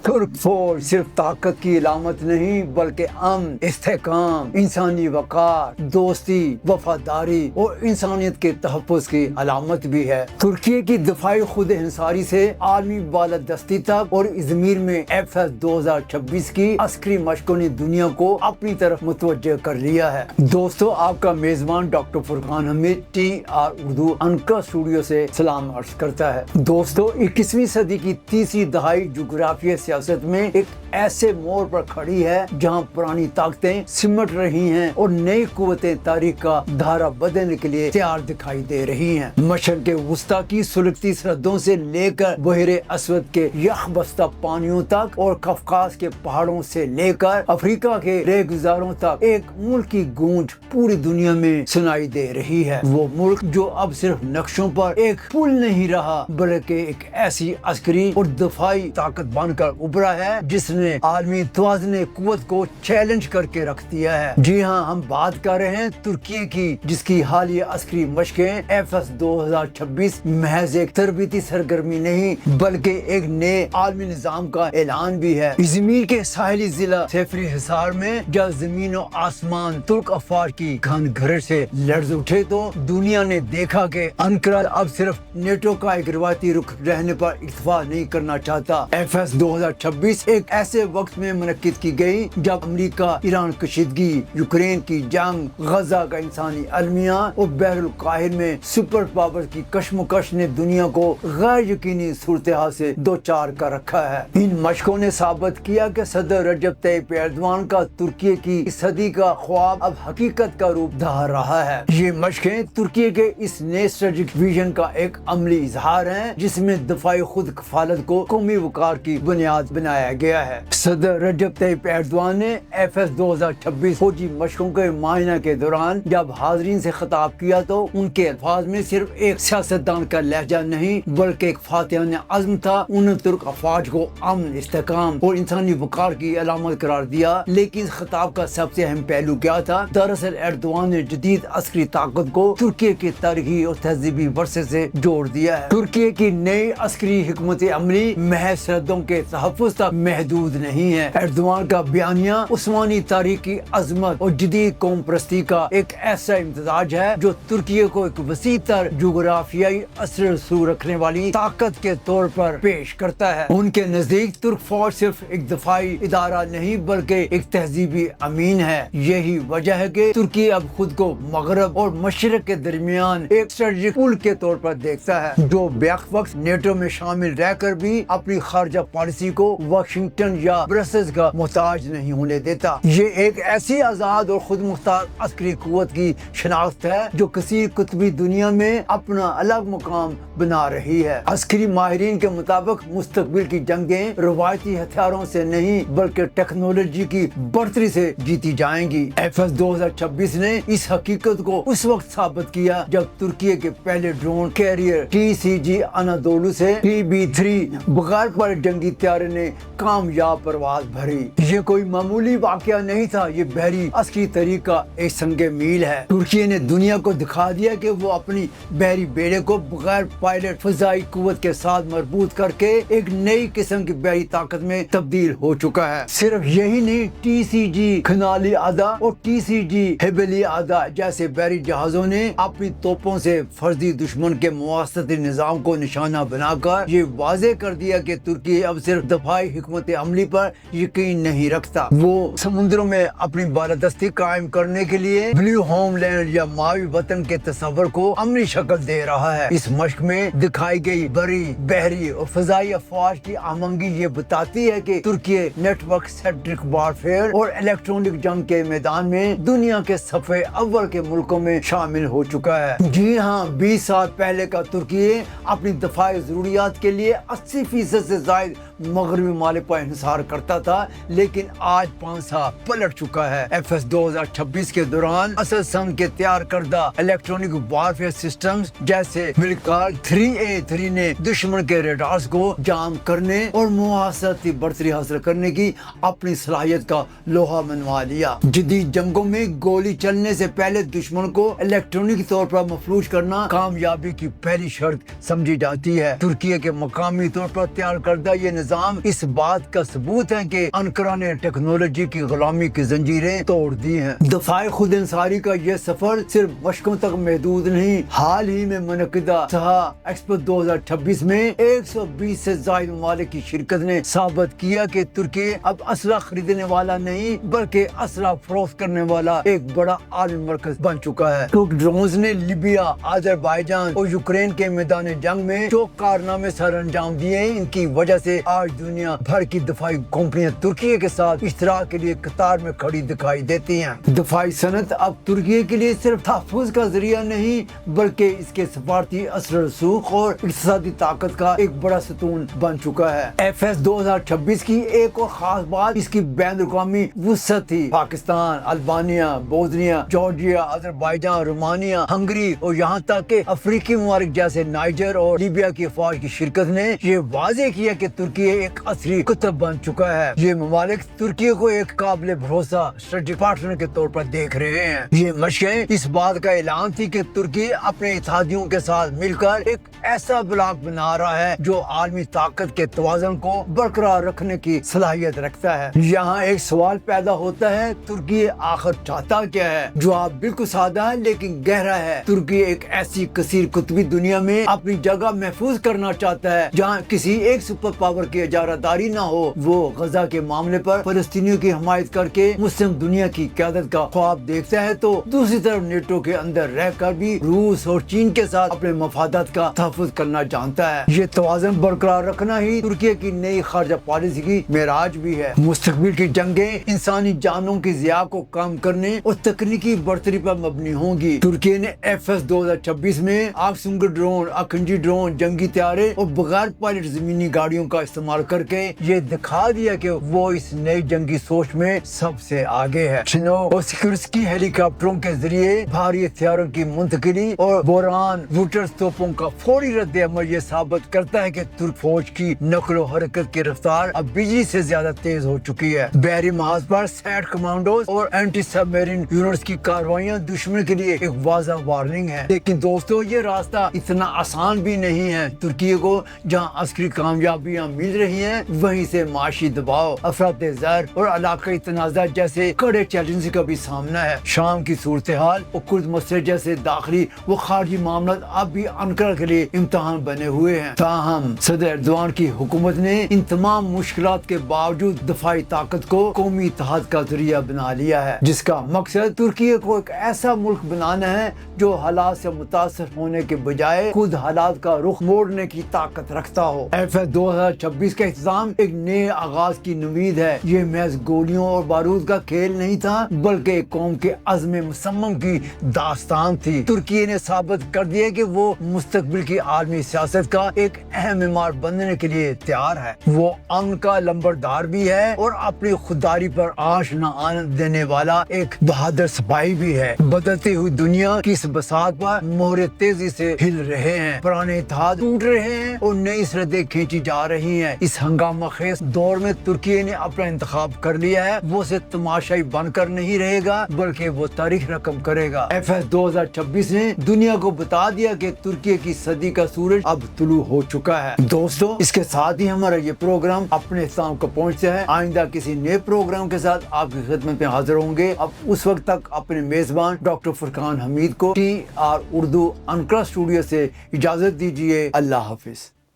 ترک فوج صرف طاقت کی علامت نہیں بلکہ امن، استحکام، انسانی وقار، دوستی، وفاداری اور انسانیت کے تحفظ کی علامت بھی ہے۔ ترکی کی دفاعی خود انحصاری سے عالمی بالادستی تک اور ازمیر میں FS-2026 کی عسکری مشقوں نے دنیا کو اپنی طرف متوجہ کر لیا ہے۔ دوستو، آپ کا میزبان ڈاکٹر فرقان حمید TR اردو انکا اسٹوڈیو سے سلام عرض کرتا ہے۔ دوستو، 21ویں صدی کی تیسری دہائی جغرافیہ سیاست میں ایک ایسے موڑ پر کھڑی ہے جہاں پرانی طاقتیں سمٹ رہی ہیں اور نئی قوتیں تاریخ کا دھارا بدلنے کے لیے تیار دکھائی دے رہی ہیں۔ مشرق وسطیٰ کی سلگتی سرحدوں سے لے کر بحر اسود کے یخ بستہ پانیوں تک اور قفقاز کے پہاڑوں سے لے کر افریقہ کے ریگزاروں تک ایک ملک کی گونج پوری دنیا میں سنائی دے رہی ہے۔ وہ ملک جو اب صرف نقشوں پر ایک پل نہیں رہا بلکہ ایک ایسی عسکری اور دفاعی طاقت بن کر ابھرا ہے جس نے عالمی توازن قوت کو چیلنج کر کے رکھ دیا ہے۔ جی ہاں، ہم بات کر رہے ہیں ترکی کی، جس کی حالیہ عسکری مشقیں FS-2026 محض ایک تربیتی سرگرمی نہیں بلکہ ایک نئے عالمی نظام کا اعلان بھی ہے۔ ازمیر کے ساحلی ضلع سیفری حصار میں جب زمین و آسمان ترک افواج کی گھن گھرٹ سے لرز اٹھے تو دنیا نے دیکھا کہ انقرہ اب صرف نیٹو کا ایک روایتی رخ رہنے پر اکتفا نہیں کرنا چاہتا۔ FS-2026 ایک ایسے وقت میں منعقد کی گئی جب امریکہ ایران کشیدگی، یوکرین کی جنگ، غزہ کا انسانی المیہ اور بحر الکاہل میں سپر پاور کی کشمکش نے دنیا کو غیر یقینی صورتحال سے دوچار کر رکھا ہے۔ ان مشقوں نے ثابت کیا کہ صدر رجب طیب ایردوان کا ترکی کی صدی کا خواب اب حقیقت کا روپ دھار رہا ہے۔ یہ مشقیں ترکی کے اس نئے اسٹریٹجک ویژن کا ایک عملی اظہار ہیں جس میں دفاعی خود کفالت کو قومی وقار کی بنیاد بنایا گیا ہے۔ صدر رجب طیب ایردوان نے FS-2026 فوجی مشقوں کے معائنہ کے دوران جب حاضرین سے خطاب کیا تو ان کے الفاظ میں صرف ایک سیاستدان کا لہجہ نہیں بلکہ ایک فاتحانہ عزم تھا۔ انہوں نے ترک افواج کو امن، استحکام اور انسانی وقار کی علامت قرار دیا، لیکن اس خطاب کا سب سے اہم پہلو کیا تھا؟ دراصل ایردوان نے جدید عسکری طاقت کو ترکی کے تاریخی اور تہذیبی ورثے سے جوڑ دیا ہے۔ ترکی کی نئی عسکری حکمت عملی محض سرحدوں کے تحفظ تک محدود نہیں ہے۔ ایردوان کا بیانیہ عثمانی تاریخ کی عظمت اور جدید قوم پرستی کا ایک ایسا امتزاج ہے جو ترکی کو ایک وسیع تر جغرافیائی اثر رسوخ رکھنے والی طاقت کے طور پر پیش کرتا ہے۔ ان کے نزدیک ترک فوج صرف ایک دفاعی ادارہ نہیں بلکہ ایک تہذیبی امین ہے۔ یہی وجہ ہے کہ ترکی اب خود کو مغرب اور مشرق کے درمیان ایک اسٹریٹجک پل کے طور پر دیکھتا ہے جو بیک وقت نیٹو میں شامل رہ کر بھی اپنی خارجہ پالیسی کو واشنگٹن یا برسلز کا محتاج نہیں ہونے دیتا۔ یہ ایک ایسی آزاد اور خود مختار عسکری قوت کی شناخت ہے جو کثیر قطبی دنیا میں اپنا الگ مقام بنا رہی ہے۔ عسکری ماہرین کے مطابق مستقبل کی جنگیں روایتی ہتھیاروں سے نہیں بلکہ ٹیکنالوجی کی بڑھتری سے جیتی جائیں گی۔ FS-2026 نے اس حقیقت کو اس وقت ثابت کیا جب ترکی کے پہلے ڈرون کیریئر TCG انادولو سے TB3 بغیر پائلٹ جنگی طیارے نے کامیاب پرواز بھری۔ یہ کوئی معمولی واقعہ نہیں تھا، یہ بحری عسکری تاریخ کا ایک سنگ میل ہے۔ ترکی نے دنیا کو دکھا دیا کہ وہ اپنی بحری بیڑے کو بغیر پائلٹ فضائی قوت کے ساتھ مربوط کر کے ایک نئی قسم کی بحری طاقت میں تبدیل ہو چکا ہے۔ صرف یہی نہیں، TCG کھنالی آدا اور TCG ہیبلی آدا جیسے بحری جہازوں نے اپنی توپوں سے فرضی دشمن کے مواصلاتی نظام کو نشانہ بنا کر یہ واضح کر دیا کہ ترکی اب صرف دفاعی حکمت عملی پر یقین نہیں رکھتا، وہ سمندروں میں اپنی بالادستی قائم کرنے کے لیے بلیو ہوم لینڈ یا ماوی وطن کے تصور کو عملی شکل دے رہا ہے۔ اس مشق میں دکھائی گئی بری، بحری اور فضائی افواج کی آہنگی یہ بتاتی ہے کہ ترکی نیٹ ورک سینٹرک وارفیئر اور الیکٹرونک جنگ کے میدان میں دنیا کے صفحے اول کے ملکوں میں شامل ہو چکا ہے۔ جی ہاں، 20 سال پہلے کا ترکی اپنی دفاعی ضروریات کے لیے 80% سے زائد مغربی ممالک پر انحصار کرتا تھا، لیکن آج 5 سال پلٹ چکا ہے۔ FS-2026 کے دوران اسد سنگ کے تیار کردہ الیکٹرونک وارفیئر سسٹمز جیسے ملکار 3A3 نے دشمن کے ریڈارز کو جام کرنے اور مواصلاتی برتری حاصل کرنے کی اپنی صلاحیت کا لوہا منوا لیا۔ جدید جنگوں میں گولی چلنے سے پہلے دشمن کو الیکٹرونک طور پر مفلوج کرنا کامیابی کی پہلی شرط سمجھی جاتی ہے۔ ترکی کے مقامی طور پر تیار کردہ یہ نظام اس بات کا ثبوت ہے کہ انقرہ نے ٹیکنالوجی کی غلامی کی زنجیریں توڑ دی ہیں۔ دفاع خود انصاری کا یہ سفر صرف مشقوں تک محدود نہیں، حال ہی میں منعقدہ سہا ایکسپو 2026 میں 120 سے زائد ممالک کی شرکت نے ثابت کیا کہ ترکی اب اسلحہ خریدنے والا نہیں بلکہ اسلحہ فروخت کرنے والا ایک بڑا عالمی مرکز بن چکا ہے۔ ترک ڈرونز نے لیبیا، آذربائیجان اور یوکرین کے میدان جنگ میں جو کارنامے سر انجام دیے، ان کی وجہ سے آج دنیا بھر کی دفاعی کمپنیاں ترکی کے ساتھ اشتراک کے لیے قطار میں کھڑی دکھائی دیتی ہیں۔ دفاعی صنعت اب ترکی کے لیے صرف تحفظ کا ذریعہ نہیں بلکہ اس کے سفارتی اثر رسوخ اور اقتصادی طاقت کا ایک بڑا ستون بن چکا ہے۔ FS 2026 کی ایک اور خاص بات اس کی بین الاقوامی وسعت تھی۔ Pakistan, Albania, Bosnia, Georgia, Azerbaijan, Romania, Hungary اور یہاں تک کہ افریقی ممالک جیسے نائجر اور لیبیا کی افواج کی شرکت نے یہ واضح کیا کہ ترکی ایک اصلی قطب بن چکا ہے۔ یہ ممالک ترکی کو ایک قابل بھروسہ اسٹریٹجک پارٹنر کے طور پر دیکھ رہے ہیں۔ یہ مشقیں اس بات کا اعلان تھی کہ ترکی اپنے اتحادیوں کے ساتھ مل کر ایک ایسا بلاک بنا رہا ہے جو عالمی طاقت کے توازن کو برقرار رکھنے کی صلاحیت رکھتا ہے۔ یہاں ایک سوال پیدا ہوتا ہے، ترکی آخر چاہتا کیا ہے؟ جواب بالکل سادہ ہے لیکن گہرا ہے۔ ترکی ایک ایسی کثیر قطبی دنیا میں اپنی جگہ محفوظ کرنا چاہتا ہے جہاں کسی ایک سپر پاور کی اجارہ داری نہ ہو۔ وہ غزہ کے معاملے پر فلسطینیوں کی حمایت کر کے مسلم دنیا کی قیادت کا خواب دیکھتا ہے تو دوسری طرف نیٹو کے اندر رہ کر بھی روس اور چین کے ساتھ اپنے مفادات کا تحفظ کرنا جانتا ہے۔ یہ توازن برقرار رکھنا ہی ترکی کی نئی خارجہ پالیسی کی معراج بھی ہے۔ مستقبل کی جنگیں انسانی جانوں کی ضیاع کو کم کرنے اور تکنیکی برتری پر مبنی ہوں گی۔ ترکی نے FS 2026 میں آکسنگر ڈرون، اکنجی ڈرون، جنگی طیارے اور بغیر پائلٹ زمینی گاڑیوں کا استعمال کر کے یہ دکھا دیا کہ وہ اس نئی جنگی سوچ میں سب سے آگے ہے۔ چنوک اور سکرسکی ہیلی کاپٹروں کے ذریعے بھاری ہتھیاروں کی منتقلی اور بوران روٹرز توپوں کا فوری رد عمل یہ ثابت کرتا ہے کہ ترک فوج کی نقل و حرکت کی رفتار اب بجلی سے زیادہ تیز ہو چکی ہے۔ بحری محاذ پر سیٹ کمانڈوز اور اینٹی سب میرین یونٹس کی کارروائیاں دشمن کے لیے ایک واضح وارننگ ہے۔ لیکن دوستو یہ راستہ اتنا آسان بھی نہیں ہے۔ ترکی کو جہاں عسکری کامیابیاں مل رہی ہیں وہیں سے معاشی دباؤ، افراط زر اور علاقائی تنازع جیسے کڑے چیلنج کا بھی سامنا ہے۔ شام کی صورتحال اور کرد مسئلے جیسے داخلی و خارجی معاملات اب بھی انقرہ کے لیے امتحان بنے ہوئے ہیں۔ تاہم صدر ایردوان کی حکومت نے ان تمام مشکلات کے باوجود دفاعی طاقت کو قومی اتحاد کا ذریعہ بنا لیا ہے، جس کا مقصد ترکی کو ایک ایسا ملک بنانا ہے جو حالات سے متاثر ہونے کے بجائے خود حالات کا رخ موڑنے کی طاقت رکھتا ہو۔ FS 2026 کا اختتام ایک نئے آغاز کی نوید ہے۔ یہ محض گولیوں اور بارود کا کھیل نہیں تھا بلکہ ایک قوم کے عزم مصمم کی داستان تھی۔ ترکی نے ثابت کر دیا کہ وہ مستقبل کی عالمی سیاست کا ایک اہم معمار بننے کے لیے تیار ہے۔ وہ امن کا لمبردار بھی ہے اور اپنی خودداری پر آنچ نہ آنے دینے والا ایک بہادر سپاہی بھی ہے۔ بدلتی ہوئی دنیا کی اس بساط پر مہرے تیزی سے ہل رہے ہیں، پرانے اتحاد ٹوٹ رہے ہیں اور نئی سرحدیں کھینچی جا رہی ہیں۔ اس ہنگامہ خیز دور میں ترکی نے اپنا انتخاب کر لیا ہے۔ وہ صرف تماشائی بن کر نہیں رہے گا بلکہ وہ تاریخ رقم کرے گا۔ FS 2026 نے دنیا کو بتا دیا کہ ترکی کی صدی کا سورج اب طلوع ہو چکا ہے۔ دوستو اس کے ساتھ ہی ہمارا یہ پروگرام اپنے اختتام کو پہنچتا ہے۔ آئندہ کسی نئے پروگرام کے ساتھ آپ کی خدمت میں حاضر ہوں گے۔ اب اس وقت تک اپنے میزبان ڈاکٹر فرقان حمید کو TR اردو انقرہ اسٹوڈیو سے اجازت دیجیے۔ اللہ حافظ۔